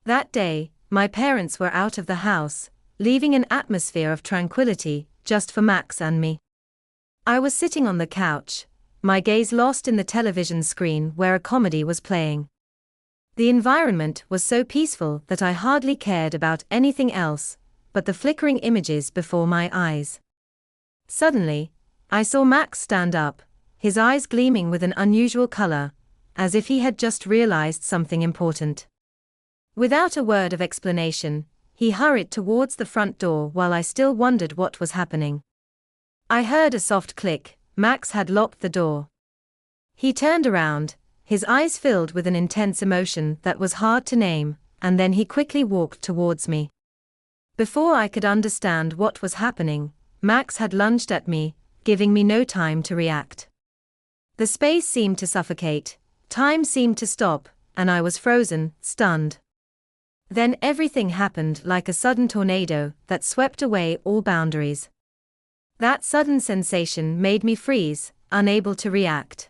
That day, my parents were out of the house, leaving an atmosphere of tranquility just for Max and me. I was sitting on the couch, my gaze lost in the television screen where a comedy was playing. The environment was so peaceful that I hardly cared about anything else but the flickering images before my eyes. Suddenly, I saw Max stand up, his eyes gleaming with an unusual color, as if he had just realized something important. Without a word of explanation, he hurried towards the front door while I still wondered what was happening. I heard a soft click. Max had locked the door. He turned around, his eyes filled with an intense emotion that was hard to name, and then he quickly walked towards me. Before I could understand what was happening, Max had lunged at me, giving me no time to react. The space seemed to suffocate, time seemed to stop, and I was frozen, stunned. Then everything happened like a sudden tornado that swept away all boundaries. That sudden sensation made me freeze, unable to react.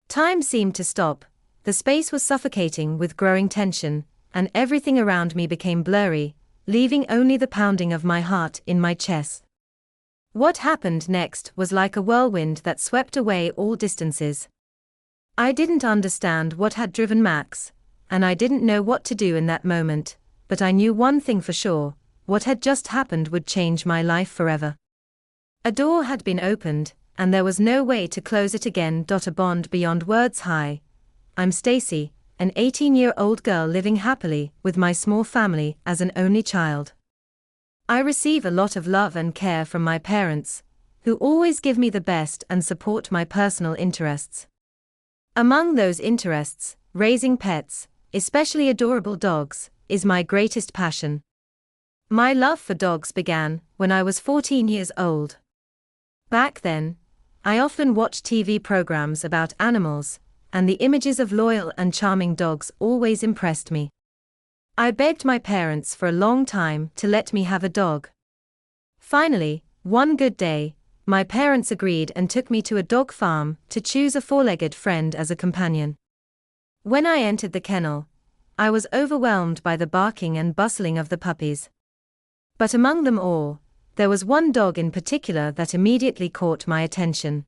Time seemed to stop, the space was suffocating with growing tension, and everything around me became blurry, leaving only the pounding of my heart in my chest. What happened next was like a whirlwind that swept away all distances. I didn't understand what had driven Max, and I didn't know what to do in that moment, but I knew one thing for sure: what had just happened would change my life forever. A door had been opened, and there was no way to close it again. A bond beyond words. Hi, I'm Stacy, an 18-year-old girl living happily with my small family as an only child. I receive a lot of love and care from my parents, who always give me the best and support my personal interests. Among those interests, raising pets, especially adorable dogs, is my greatest passion. My love for dogs began when I was 14 years old. Back then, I often watched TV programs about animals, and the images of loyal and charming dogs always impressed me. I begged my parents for a long time to let me have a dog. Finally, one good day, my parents agreed and took me to a dog farm to choose a four-legged friend as a companion. When I entered the kennel, I was overwhelmed by the barking and bustling of the puppies. But among them all, there was one dog in particular that immediately caught my attention.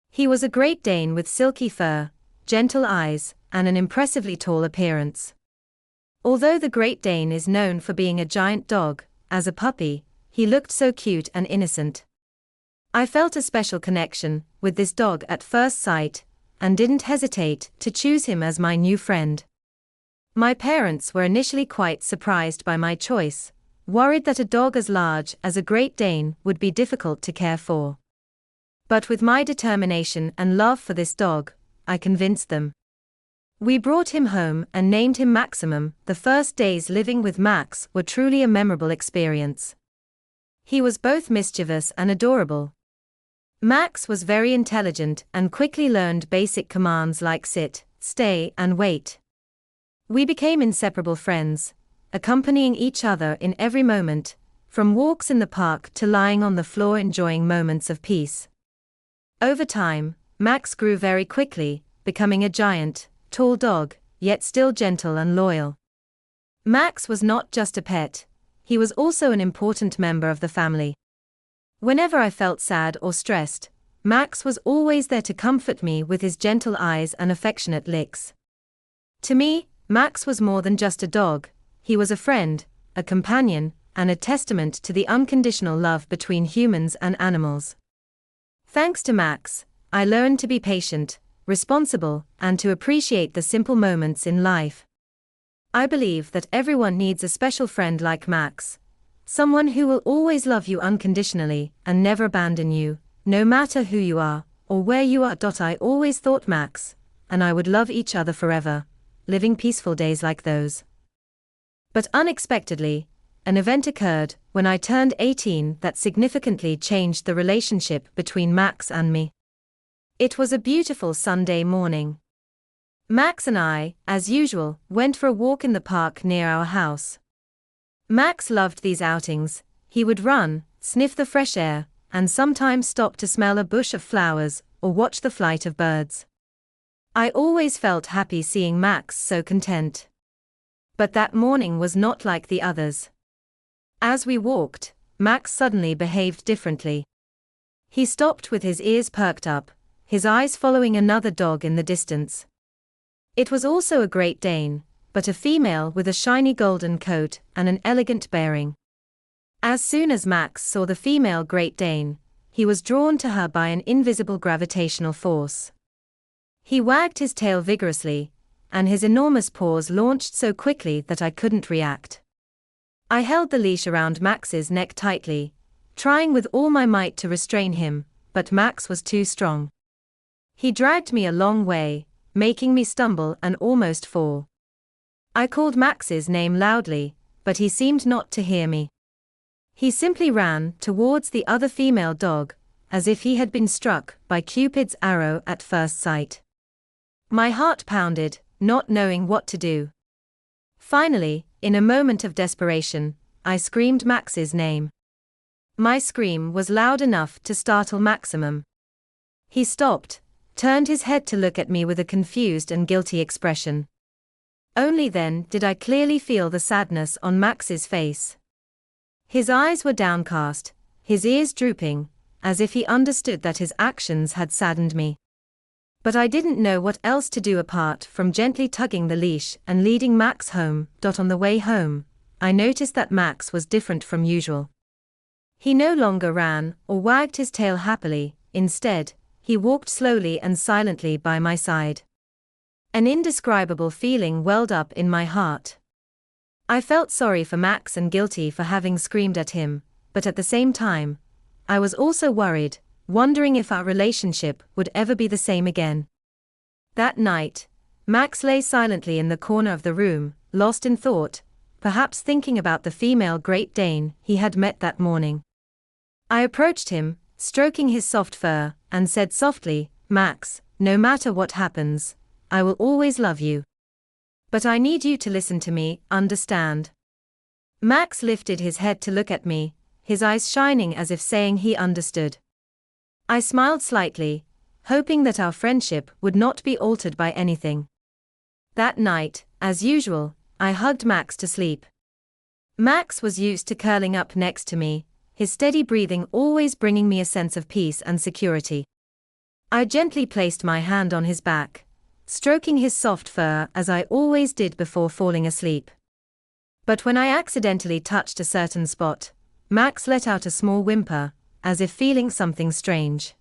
He was a Great Dane with silky fur, gentle eyes, and an impressively tall appearance. Although the Great Dane is known for being a giant dog, as a puppy, he looked so cute and innocent. I felt a special connection with this dog at first sight, and didn't hesitate to choose him as my new friend. My parents were initially quite surprised by my choice, worried that a dog as large as a Great Dane would be difficult to care for. But with my determination and love for this dog, I convinced them. We brought him home and named him Maximum. The first days living with Max were truly a memorable experience. He was both mischievous and adorable. Max was very intelligent and quickly learned basic commands like sit, stay, and wait. We became inseparable friends, accompanying each other in every moment, from walks in the park to lying on the floor enjoying moments of peace. Over time, Max grew very quickly, becoming a giant, tall dog, yet still gentle and loyal. Max was not just a pet, he was also an important member of the family. Whenever I felt sad or stressed, Max was always there to comfort me with his gentle eyes and affectionate licks. To me, Max was more than just a dog. He was a friend, a companion, and a testament to the unconditional love between humans and animals. Thanks to Max, I learned to be patient, responsible, and to appreciate the simple moments in life. I believe that everyone needs a special friend like Max, someone who will always love you unconditionally and never abandon you, no matter who you are or where you are. I always thought Max and I would love each other forever, living peaceful days like those. But unexpectedly, an event occurred when I turned 18 that significantly changed the relationship between Max and me. It was a beautiful Sunday morning. Max and I, as usual, went for a walk in the park near our house. Max loved these outings. He would run, sniff the fresh air, and sometimes stop to smell a bush of flowers or watch the flight of birds. I always felt happy seeing Max so content. But that morning was not like the others. As we walked, Max suddenly behaved differently. He stopped with his ears perked up, his eyes following another dog in the distance. It was also a Great Dane, but a female with a shiny golden coat and an elegant bearing. As soon as Max saw the female Great Dane, he was drawn to her by an invisible gravitational force. He wagged his tail vigorously, and his enormous paws launched so quickly that I couldn't react. I held the leash around Max's neck tightly, trying with all my might to restrain him, but Max was too strong. He dragged me a long way, making me stumble and almost fall. I called Max's name loudly, but he seemed not to hear me. He simply ran towards the other female dog, as if he had been struck by Cupid's arrow at first sight. My heart pounded, not knowing what to do. Finally, in a moment of desperation, I screamed Max's name. My scream was loud enough to startle Maximum. He stopped, turned his head to look at me with a confused and guilty expression. Only then did I clearly feel the sadness on Max's face. His eyes were downcast, his ears drooping, as if he understood that his actions had saddened me. But I didn't know what else to do apart from gently tugging the leash and leading Max home. On the way home, I noticed that Max was different from usual. He no longer ran or wagged his tail happily, instead, he walked slowly and silently by my side. An indescribable feeling welled up in my heart. I felt sorry for Max and guilty for having screamed at him, but at the same time, I was also worried, wondering if our relationship would ever be the same again. That night, Max lay silently in the corner of the room, lost in thought, perhaps thinking about the female Great Dane he had met that morning. I approached him, stroking his soft fur, and said softly, "Max, no matter what happens, I will always love you. But I need you to listen to me, understand?" Max lifted his head to look at me, his eyes shining as if saying he understood. I smiled slightly, hoping that our friendship would not be altered by anything. That night, as usual, I hugged Max to sleep. Max was used to curling up next to me, his steady breathing always bringing me a sense of peace and security. I gently placed my hand on his back, stroking his soft fur as I always did before falling asleep. But when I accidentally touched a certain spot, Max let out a small whimper, as if feeling something strange.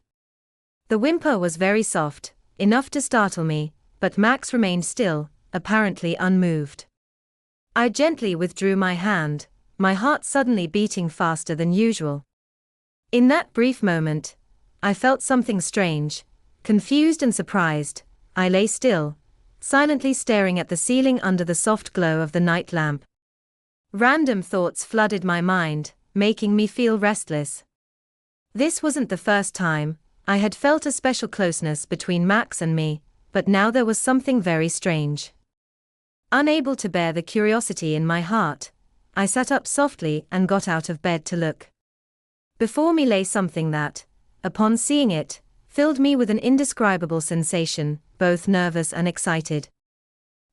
The whimper was very soft, enough to startle me, but Max remained still, apparently unmoved. I gently withdrew my hand, my heart suddenly beating faster than usual. In that brief moment, I felt something strange, confused and surprised. I lay still, silently staring at the ceiling under the soft glow of the night lamp. Random thoughts flooded my mind, making me feel restless. This wasn't the first time I had felt a special closeness between Max and me, but now there was something very strange. Unable to bear the curiosity in my heart, I sat up softly and got out of bed to look. Before me lay something that, upon seeing it, filled me with an indescribable sensation, both nervous and excited.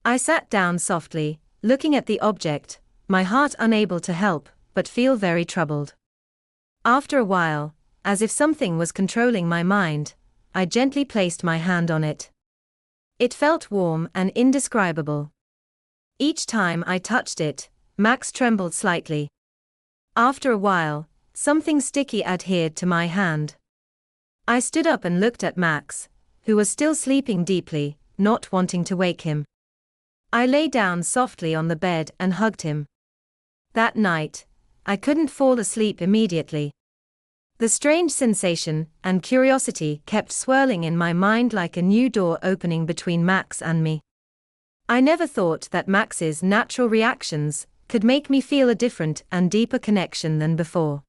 I sat down softly, looking at the object, my heart unable to help but feel very troubled. After a while, as if something was controlling my mind, I gently placed my hand on it. It felt warm and indescribable. Each time I touched it, Max trembled slightly. After a while, something sticky adhered to my hand. I stood up and looked at Max, who was still sleeping deeply, not wanting to wake him. I lay down softly on the bed and hugged him. That night, I couldn't fall asleep immediately. The strange sensation and curiosity kept swirling in my mind like a new door opening between Max and me. I never thought that Max's natural reactions could make me feel a different and deeper connection than before.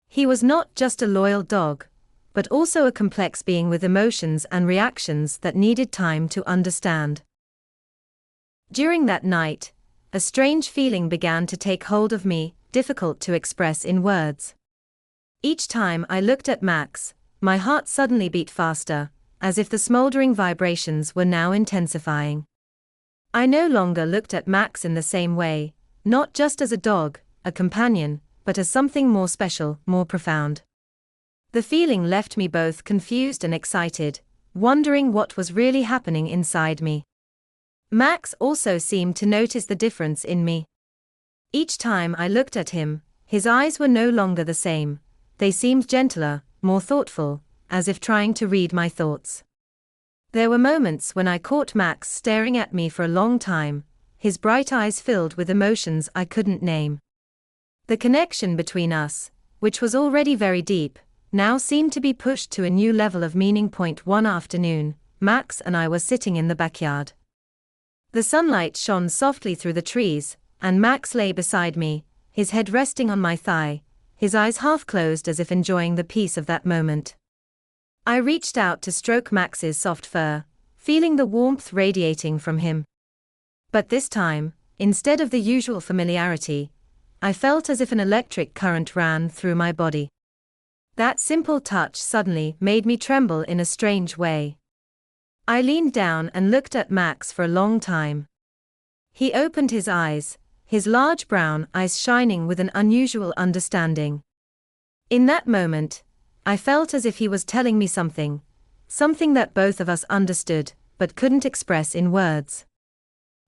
He was not just a loyal dog, but also a complex being with emotions and reactions that needed time to understand. During that night, a strange feeling began to take hold of me, difficult to express in words. Each time I looked at Max, my heart suddenly beat faster, as if the smoldering vibrations were now intensifying. I no longer looked at Max in the same way, not just as a dog, a companion, but as something more special, more profound. The feeling left me both confused and excited, wondering what was really happening inside me. Max also seemed to notice the difference in me. Each time I looked at him, his eyes were no longer the same. They seemed gentler, more thoughtful, as if trying to read my thoughts. There were moments when I caught Max staring at me for a long time, his bright eyes filled with emotions I couldn't name. The connection between us, which was already very deep, now seemed to be pushed to a new level of meaning. One afternoon, Max and I were sitting in the backyard. The sunlight shone softly through the trees, and Max lay beside me, his head resting on my thigh, his eyes half closed as if enjoying the peace of that moment. I reached out to stroke Max's soft fur, feeling the warmth radiating from him. But this time, instead of the usual familiarity, I felt as if an electric current ran through my body. That simple touch suddenly made me tremble in a strange way. I leaned down and looked at Max for a long time. He opened his eyes, his large brown eyes shining with an unusual understanding. In that moment, I felt as if he was telling me something that both of us understood, but couldn't express in words.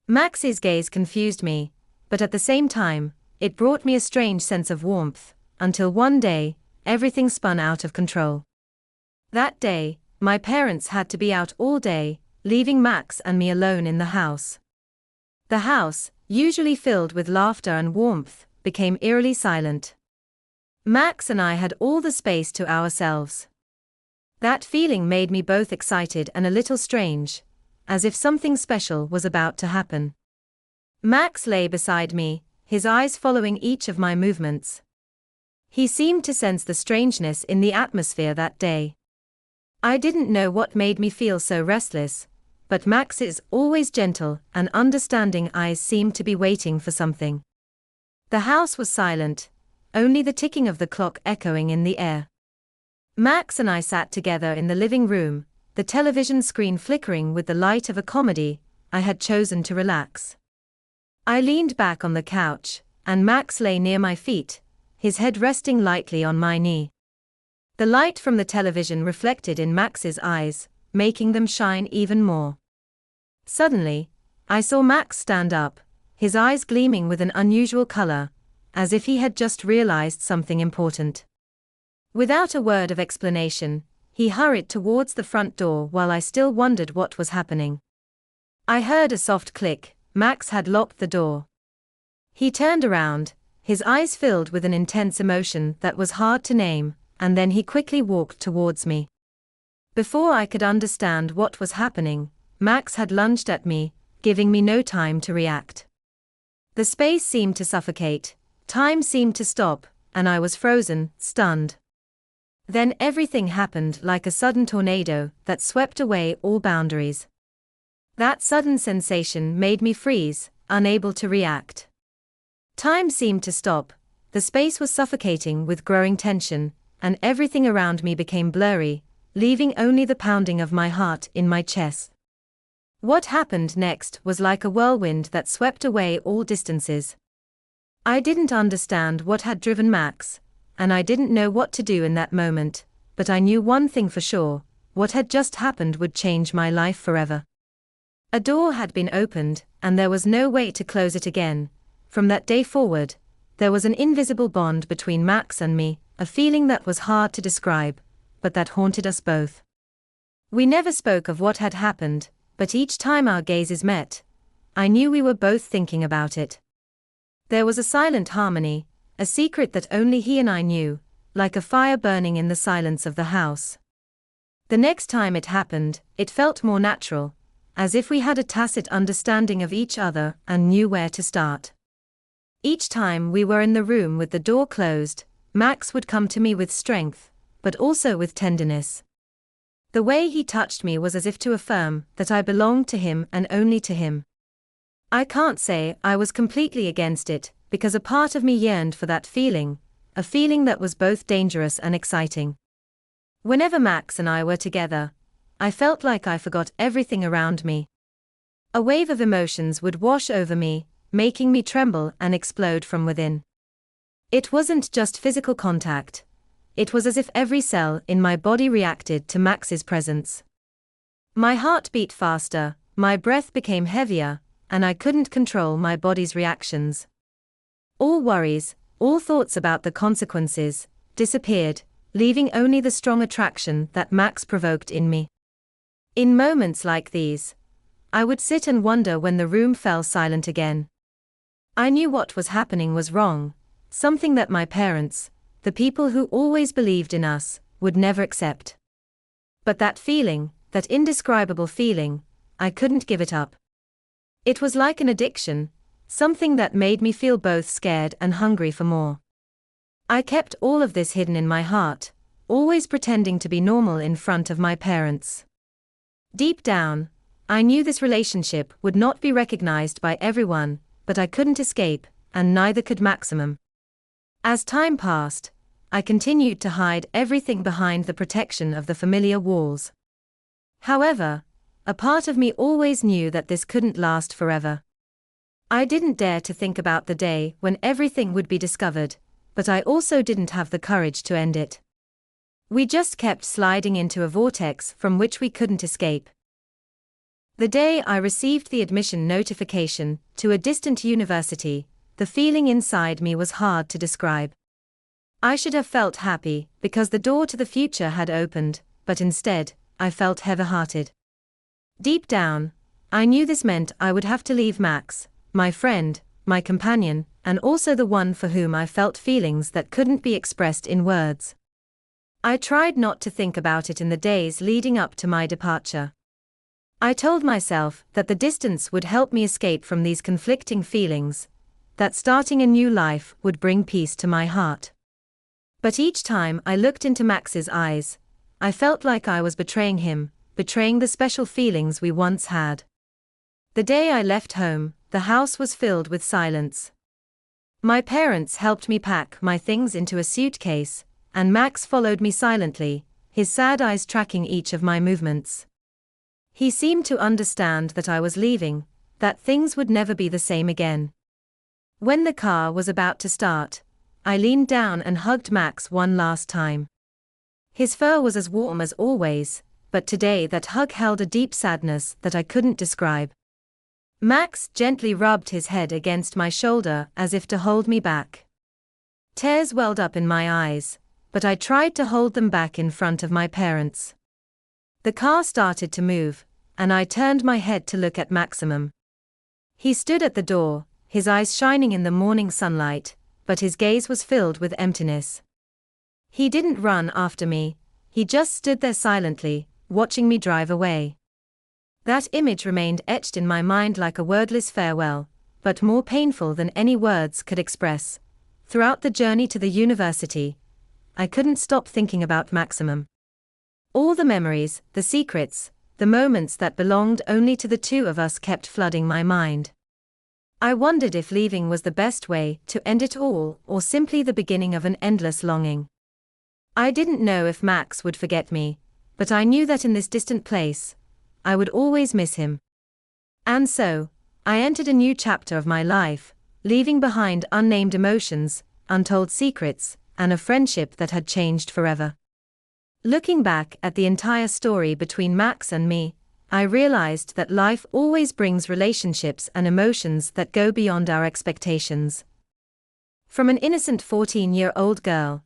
Max's gaze confused me, but at the same time, it brought me a strange sense of warmth, until one day, everything spun out of control. That day, my parents had to be out all day, leaving Max and me alone in the house. The house, usually filled with laughter and warmth, became eerily silent. Max and I had all the space to ourselves. That feeling made me both excited and a little strange, as if something special was about to happen. Max lay beside me, his eyes following each of my movements. He seemed to sense the strangeness in the atmosphere that day. I didn't know what made me feel so restless, but Max's always gentle and understanding eyes seemed to be waiting for something. The house was silent, only the ticking of the clock echoing in the air. Max and I sat together in the living room, the television screen flickering with the light of a comedy I had chosen to relax. I leaned back on the couch, and Max lay near my feet, his head resting lightly on my knee. The light from the television reflected in Max's eyes, making them shine even more. Suddenly, I saw Max stand up, his eyes gleaming with an unusual color, as if he had just realized something important. Without a word of explanation, he hurried towards the front door while I still wondered what was happening. I heard a soft click. Max had locked the door. He turned around, his eyes filled with an intense emotion that was hard to name, and then he quickly walked towards me. Before I could understand what was happening, Max had lunged at me, giving me no time to react. The space seemed to suffocate, time seemed to stop, and I was frozen, stunned. Then everything happened like a sudden tornado that swept away all boundaries. That sudden sensation made me freeze, unable to react. Time seemed to stop, the space was suffocating with growing tension, and everything around me became blurry, leaving only the pounding of my heart in my chest. What happened next was like a whirlwind that swept away all distances. I didn't understand what had driven Max, and I didn't know what to do in that moment, but I knew one thing for sure: what had just happened would change my life forever. A door had been opened, and there was no way to close it again. From that day forward, there was an invisible bond between Max and me, a feeling that was hard to describe, but that haunted us both. We never spoke of what had happened, but each time our gazes met, I knew we were both thinking about it. There was a silent harmony, a secret that only he and I knew, like a fire burning in the silence of the house. The next time it happened, it felt more natural, as if we had a tacit understanding of each other and knew where to start. Each time we were in the room with the door closed, Max would come to me with strength, but also with tenderness. The way he touched me was as if to affirm that I belonged to him and only to him. I can't say I was completely against it, because a part of me yearned for that feeling, a feeling that was both dangerous and exciting. Whenever Max and I were together, I felt like I forgot everything around me. A wave of emotions would wash over me, making me tremble and explode from within. It wasn't just physical contact. It was as if every cell in my body reacted to Max's presence. My heart beat faster, my breath became heavier, and I couldn't control my body's reactions. All worries, all thoughts about the consequences, disappeared, leaving only the strong attraction that Max provoked in me. In moments like these, I would sit and wonder when the room fell silent again. I knew what was happening was wrong, something that my parents, the people who always believed in us, would never accept. But that feeling, that indescribable feeling, I couldn't give it up. It was like an addiction, something that made me feel both scared and hungry for more. I kept all of this hidden in my heart, always pretending to be normal in front of my parents. Deep down, I knew this relationship would not be recognized by everyone, but I couldn't escape, and neither could Maximum. As time passed, I continued to hide everything behind the protection of the familiar walls. However, a part of me always knew that this couldn't last forever. I didn't dare to think about the day when everything would be discovered, but I also didn't have the courage to end it. We just kept sliding into a vortex from which we couldn't escape. The day I received the admission notification to a distant university, the feeling inside me was hard to describe. I should have felt happy because the door to the future had opened, but instead, I felt heavy-hearted. Deep down, I knew this meant I would have to leave Max, my friend, my companion, and also the one for whom I felt feelings that couldn't be expressed in words. I tried not to think about it in the days leading up to my departure. I told myself that the distance would help me escape from these conflicting feelings, that starting a new life would bring peace to my heart. But each time I looked into Max's eyes, I felt like I was betraying him, betraying the special feelings we once had. The day I left home, the house was filled with silence. My parents helped me pack my things into a suitcase, and Max followed me silently, his sad eyes tracking each of my movements. He seemed to understand that I was leaving, that things would never be the same again. When the car was about to start, I leaned down and hugged Max one last time. His fur was as warm as always, but today that hug held a deep sadness that I couldn't describe. Max gently rubbed his head against my shoulder as if to hold me back. Tears welled up in my eyes, but I tried to hold them back in front of my parents. The car started to move, and I turned my head to look at Maximum. He stood at the door, his eyes shining in the morning sunlight, but his gaze was filled with emptiness. He didn't run after me, he just stood there silently, watching me drive away. That image remained etched in my mind like a wordless farewell, but more painful than any words could express. Throughout the journey to the university, I couldn't stop thinking about Maximum. All the memories, the secrets, the moments that belonged only to the two of us kept flooding my mind. I wondered if leaving was the best way to end it all, or simply the beginning of an endless longing. I didn't know if Max would forget me, but I knew that in this distant place, I would always miss him. And so, I entered a new chapter of my life, leaving behind unnamed emotions, untold secrets, and a friendship that had changed forever. Looking back at the entire story between Max and me, I realized that life always brings relationships and emotions that go beyond our expectations. From an innocent 14-year-old girl,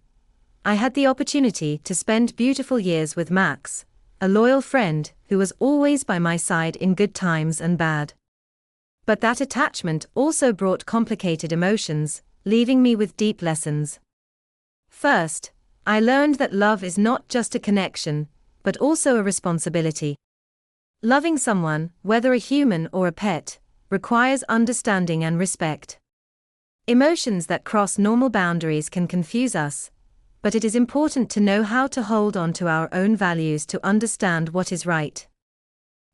I had the opportunity to spend beautiful years with Max, a loyal friend who was always by my side in good times and bad. But that attachment also brought complicated emotions, leaving me with deep lessons. First, I learned that love is not just a connection, but also a responsibility. Loving someone, whether a human or a pet, requires understanding and respect. Emotions that cross normal boundaries can confuse us, but it is important to know how to hold on to our own values to understand what is right.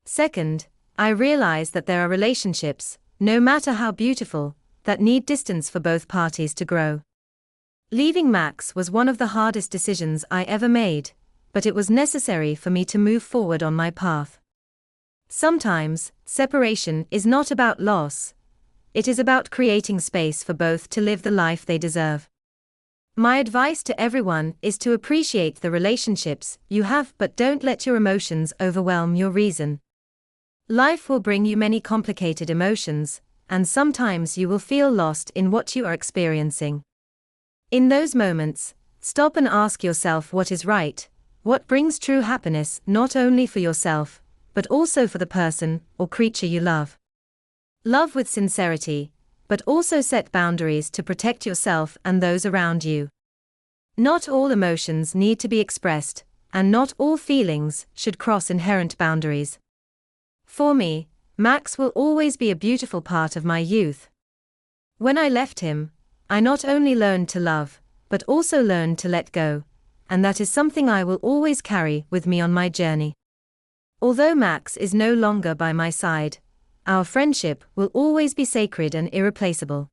Second, I realize that there are relationships, no matter how beautiful, that need distance for both parties to grow. Leaving Max was one of the hardest decisions I ever made, but it was necessary for me to move forward on my path. Sometimes, separation is not about loss. It is about creating space for both to live the life they deserve. My advice to everyone is to appreciate the relationships you have, but don't let your emotions overwhelm your reason. Life will bring you many complicated emotions, and sometimes you will feel lost in what you are experiencing. In those moments, stop and ask yourself what is right, what brings true happiness not only for yourself, but also for the person or creature you love. Love with sincerity, but also set boundaries to protect yourself and those around you. Not all emotions need to be expressed, and not all feelings should cross inherent boundaries. For me, Max will always be a beautiful part of my youth. When I left him, I not only learned to love, but also learned to let go, and that is something I will always carry with me on my journey. Although Max is no longer by my side, our friendship will always be sacred and irreplaceable.